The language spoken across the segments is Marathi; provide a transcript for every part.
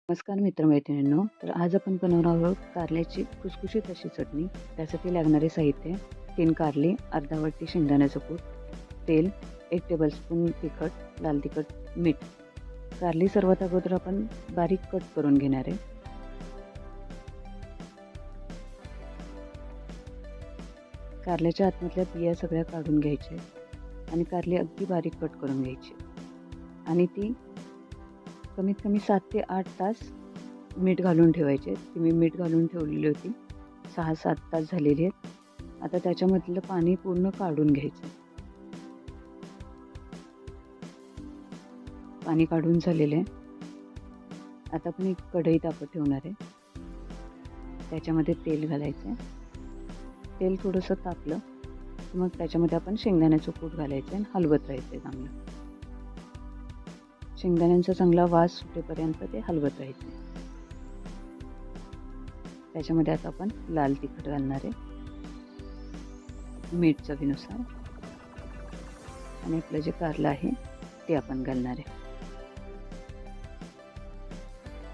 नमस्कार मित्रमैत्रिणींनो. तर आज आपण बनवणार आहोत कारल्याची खुसखुशीत अशी चटणी. त्यासाठी लागणारे साहित्य: 3 कारली, अर्धा वाटी शेंगदाण्याचं कूट, तेल, 1 टेबलस्पून तिखट, लाल तिखट, मीठ. कारली सर्वात अगोदर आपण बारीक कट करून घेणार आहे. कारल्याच्या आतमधल्या बिया सगळ्या काढून घ्यायच्या आणि कारली अगदी बारीक कट करून घ्यायची आणि ती कमीत कमी 7 ते 8 तास मीठ घालून ठेवायचे. ती मी मीठ घालून ठेवलेली होती. 6-7 तास झालेली आहेत. आता त्याच्यामधलं पाणी पूर्ण काढून घ्यायचं. पाणी काढून झालेलं आहे. आता आपण एक कढई तापत ठेवणार आहे. त्याच्यामध्ये तेल घालायचं आहे. तेल थोडंसं तापलं मग त्याच्यामध्ये आपण शेंगदाण्याचं कूट घालायचं आणि हलवत राहायचं चांगलं. शेंगदाण्यांचा चांगला वास सुटेपर्यंत ते हलवत राहायचे. त्याच्यामध्ये आता आपण लाल तिखट घालणार आहे, मीठ चवीनुसार, आणि आपलं जे कारलं आहे ते आपण घालणार आहे.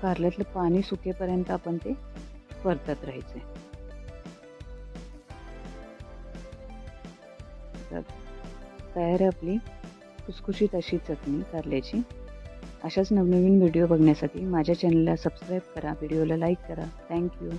कारल्यातलं पाणी सुकेपर्यंत आपण ते परतत राहायचे. तयार आहे आपली खुसखुशीत अशी चटणी कारल्याची. अशाच नवनवीन व्हिडिओ बघण्यासाठी माझ्या चॅनलला सबस्क्राईब करा, व्हिडिओला लाईक करा. थँक्यू.